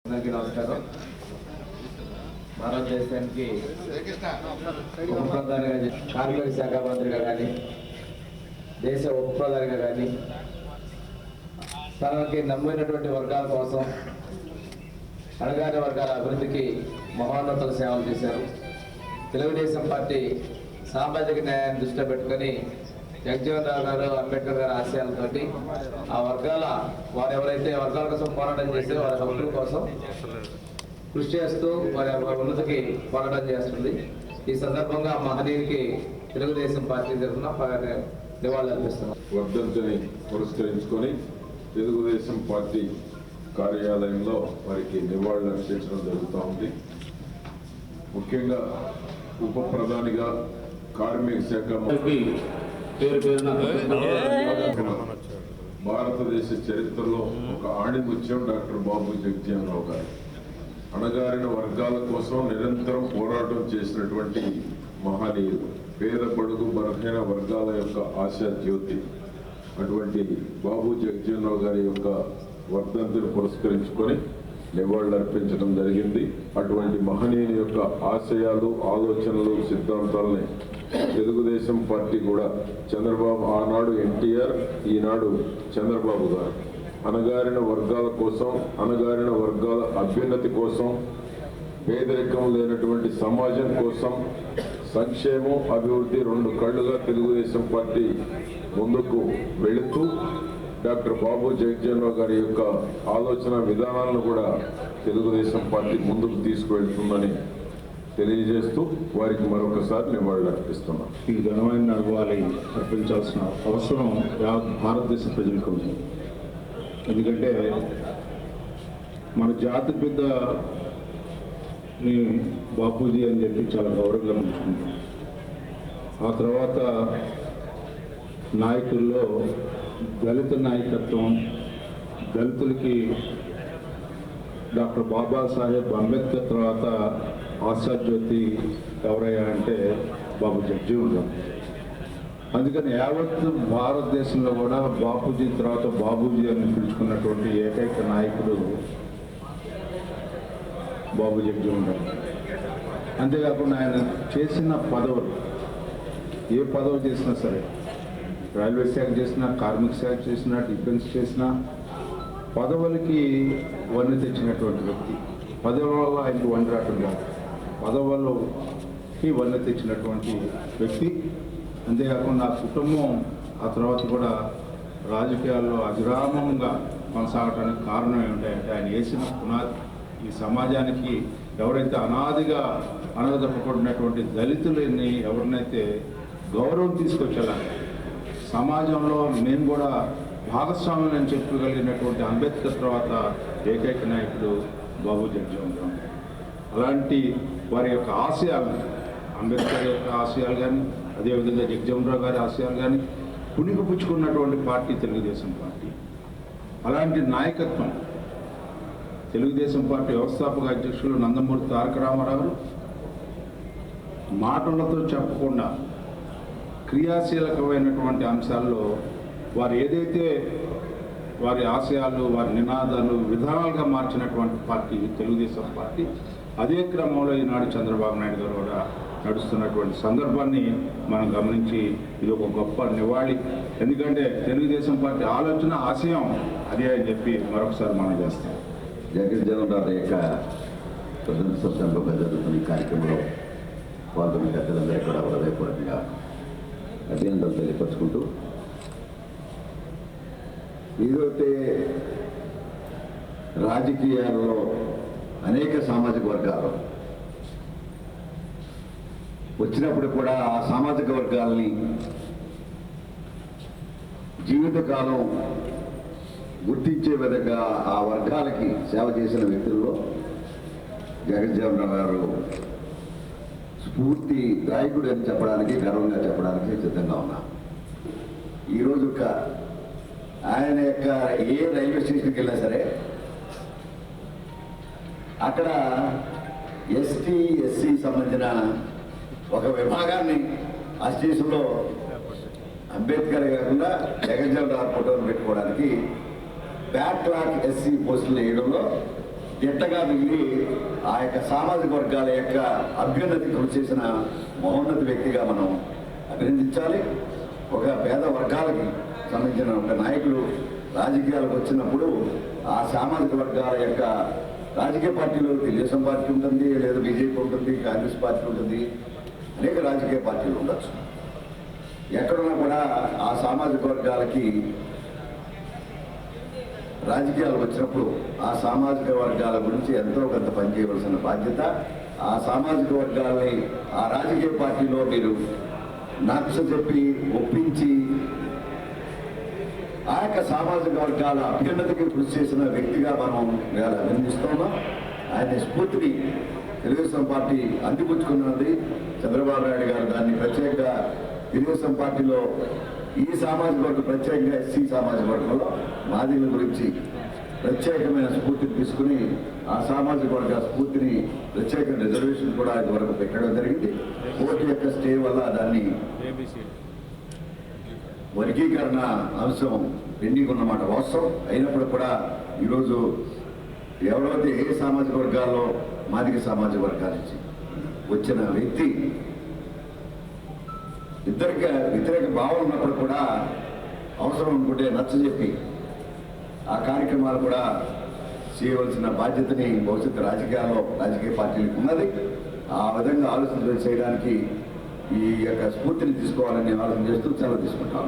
అందరికీ నమస్కారం. భారతదేశానికి ఉప ప్రధానిగా కార్మిక శాఖ మంత్రిగా కానీ దేశ ఉప ప్రధానిగా కానీ తనకి నమ్మినటువంటి వర్గాల కోసం అణగారిన వర్గాల అభివృద్ధికి మహోన్నత సేవలు చేశారు. తెలుగుదేశం పార్టీ సామాజిక న్యాయాన్ని దృష్టిలో పెట్టుకొని జగజ్జీవన్ రావు గారు, అంబేద్కర్ గారి ఆశయాలతోటి ఆ వర్గాల వారు ఎవరైతే వర్గాల కోసం పోరాటం చేశారో వారి హక్కుల కోసం కృషి చేస్తూ వారి ఉన్నతికి పోరాటం చేస్తుంది. ఈ సందర్భంగా మహనీయునికి తెలుగుదేశం పార్టీ తరఫున నివాళులు అర్పిస్తున్నాం. వర్ధంతిని పురస్కరించుకొని తెలుగుదేశం పార్టీ కార్యాలయంలో వారికి నివాళులు అర్పించడం జరుగుతూ ఉంది. ముఖ్యంగా ఉప ప్రధానిగా కార్మిక శాఖ మంత్రి భారతదేశ చరిత్రలో ఒక ఆణిముత్యం డాక్టర్ బాబు జగజ్జీవన్ రావు గారు. అణగారిన వర్గాల కోసం నిరంతరం పోరాటం చేసినటువంటి మహనీయుడు, పేద బడుగు బలహీన వర్గాల యొక్క ఆశా జ్యోతి. అటువంటి బాబు జగజ్జీవన్ రావు గారి యొక్క వర్ధంతిని పురస్కరించుకొని నివాళులు అర్పించడం జరిగింది. అటువంటి మహనీయుని యొక్క ఆశయాలు, ఆలోచనలు, సిద్ధాంతాలని తెలుగుదేశం పార్టీ కూడా చంద్రబాబు, ఆనాడు ఎన్టీఆర్, ఈనాడు చంద్రబాబు గారు అణగారిన వర్గాల కోసం, అణగారిన వర్గాల అభ్యున్నతి కోసం, పేదరికం లేనటువంటి సమాజం కోసం, సంక్షేమం, అభివృద్ధి రెండు కళ్ళుగా తెలుగుదేశం పార్టీ ముందుకు వెళుతూ డాక్టర్ బాబు జగజ్జీవన్ రావు గారి యొక్క ఆలోచన విధానాలను కూడా తెలుగుదేశం పార్టీ ముందుకు తీసుకువెళ్తుందని తెలియజేస్తూ వారికి మరొకసారి నివాళులు అర్పిస్తున్నాం. ఈ ఘనమైన నివాళి అర్పించాల్సిన అవసరం భారతదేశ ప్రజలకు ఉంది. ఎందుకంటే మన జాతి పెద్ద బాపూజీ అని చెప్పి చాలా గౌరవంగా ఉంచుకుంటాం. ఆ తర్వాత నాయకుల్లో దళిత నాయకత్వం, దళితులకి డాక్టర్ బాబాసాహెబ్ అంబేద్కర్ తర్వాత ఆశాజ్యోతి ఎవరయ్యా అంటే బాబు జగజ్జీవన్ రావు. అందుకని యావత్ భారతదేశంలో కూడా బాపూజీ తర్వాత బాబూజీ అని పిలుచుకున్నటువంటి ఏకైక నాయకుడు బాబు జగజ్జీవన్ రావు. అంతేకాకుండా ఆయన చేసిన పదవులు, ఏ పదవి చేసినా సరే, రైల్వే శాఖ చేసినా, కార్మిక శాఖ చేసినా, డిఫెన్స్ చేసినా, పదవులకి వన్నె తెచ్చినటువంటి వ్యక్తి. పదవుల వల్ల ఆయనకి వన్నె రావటం కాదు, పదవులకి వన్నె తెచ్చినటువంటి వ్యక్తి. అంతేకాకుండా ఆ కుటుంబం ఆ తర్వాత కూడా రాజకీయాల్లో అవిరామంగా కొనసాగడానికి కారణం ఏమిటంటే ఆయన వేసిన పునాది. ఈ సమాజానికి ఎవరైతే అనాదిగా అనగదొక్కబడినటువంటి దళితులని ఎవరినైతే గౌరవం తీసుకొచ్చేలా సమాజంలో మేము కూడా భాగస్వామ్యం అని చెప్పగలిగినటువంటి అంబేద్కర్ తర్వాత ఏకైక నాయకుడు బాబు జగజ్జీవన్ రావు. అలాంటి వారి యొక్క ఆశయాలు, అంబేద్కర్ యొక్క ఆశయాలు కానీ, అదేవిధంగా జగజ్జీవన్ రావు గారి ఆశయాలు కానీ పుణికిపుచ్చుకున్నటువంటి పార్టీ తెలుగుదేశం పార్టీ. అలాంటి నాయకత్వం తెలుగుదేశం పార్టీ వ్యవస్థాపక అధ్యక్షులు నందమూరి తారక రామారావు మాటలతో చెప్పకుండా క్రియాశీలకమైనటువంటి అంశాల్లో వారు ఏదైతే వారి ఆశయాలు, వారి నినాదాలు, విధానాలుగా మార్చినటువంటి పార్టీ తెలుగుదేశం పార్టీ. అదే క్రమంలో ఈనాడు చంద్రబాబు నాయుడు గారు కూడా నడుస్తున్నటువంటి సందర్భాన్ని మనం గమనించి ఇది ఒక గొప్ప నివాళి. ఎందుకంటే తెలుగుదేశం పార్టీ ఆలోచన, ఆశయం అదే అని చెప్పి మరొకసారి మనం చేస్తాం. జగజ్జీవన్ రావు యొక్క ప్రజల సందర్భంగా జరుగుతున్న ఈ కార్యక్రమంలో పాల్గొన్న పెద్దలందరూ కూడా హృదయపూర్వకంగా అభినందనలు తెలియపరుచుకుంటూ, ఏదైతే రాజకీయాల్లో అనేక సామాజిక వర్గాలు వచ్చినప్పుడు కూడా ఆ సామాజిక వర్గాలని జీవితకాలం గుర్తించే విధంగా ఆ వర్గాలకి సేవ చేసిన వ్యక్తుల్లో జగజ్జీవన్ రావు గారు స్ఫూర్తి నాయకుడు అని చెప్పడానికి, గర్వంగా చెప్పడానికి సిద్ధంగా ఉన్నా. ఈరోజు ఆయన యొక్క ఏ రైల్వే స్టేషన్కి వెళ్ళినా సరే అక్కడ ఎస్టీ, ఎస్సీ సంబంధించిన ఒక విభాగాన్ని ఆ స్టేషన్లో అంబేద్కర్ కాకుండా జగజ్జీవన్ రావు ఫోటోలు పెట్టుకోవడానికి బ్యాక్లాగ్ ఎస్సీ పోస్టులు వేయడంలో దిట్టగా మిగిలి ఆ యొక్క సామాజిక వర్గాల యొక్క అభ్యున్నతి కృషి చేసిన మహోన్నత వ్యక్తిగా మనం అభినందించాలి. ఒక పేద వర్గాలకి సంబంధించిన ఒక నాయకులు రాజకీయాలకు వచ్చినప్పుడు ఆ సామాజిక వర్గాల యొక్క రాజకీయ పార్టీలు తెలుగుదేశం పార్టీ ఉంటుంది, లేదా బీజేపీ ఉంటుంది, కాంగ్రెస్ పార్టీ ఉంటుంది, అనేక రాజకీయ పార్టీలు ఉండొచ్చు. ఎక్కడున్నా కూడా ఆ సామాజిక వర్గాలకి రాజకీయాలు వచ్చినప్పుడు ఆ సామాజిక వర్గాల గురించి ఎంతో కొంత పనిచేయవలసిన బాధ్యత, ఆ సామాజిక వర్గాలని ఆ రాజకీయ పార్టీలో మీరు నచ్చ చెప్పి ఒప్పించి ఆ యొక్క సామాజిక వర్గాల అభ్యున్నతికి కృషి చేసిన వ్యక్తిగా మనం ఇవాళ అభినందిస్తున్నాం. ఆయన స్ఫూర్తిని తెలుగుదేశం పార్టీ అందిపుచ్చుకున్నది. చంద్రబాబు నాయుడు గారు దాన్ని ప్రత్యేకంగా తెలుగుదేశం పార్టీలో ఈ సామాజిక వర్గం, ప్రత్యేకంగా ఎస్సీ సామాజిక వర్గంలో మాదిగల గురించి ప్రత్యేకమైన స్ఫూర్తిని తీసుకుని ఆ సామాజిక వర్గ స్ఫూర్తిని ప్రత్యేక రిజర్వేషన్ కూడా ఇదివరకు పెట్టడం జరిగింది. కోర్టు యొక్క స్టే వల్ల దాన్ని వర్గీకరణ అంశం పెండింగ్ ఉన్నమాట వాస్తవం. అయినప్పుడు కూడా ఈరోజు ఎవరైతే ఏ సామాజిక వర్గాల్లో మాదిగ సామాజిక వర్గాల నుంచి వచ్చిన వ్యక్తి ఇద్దరికి వ్యతిరేక భావం ఉన్నప్పుడు కూడా అవసరం అనుకుంటే నచ్చజెప్పి ఆ కార్యక్రమాలు కూడా చేయవలసిన బాధ్యతని భవిష్యత్తు రాజకీయాల్లో రాజకీయ పార్టీలకు ఉన్నది. ఆ విధంగా ఆలోచన చేయడానికి ఈ యొక్క స్ఫూర్తిని తీసుకోవాలని ఆలోచన చేస్తూ సెలవు తీసుకుంటాం.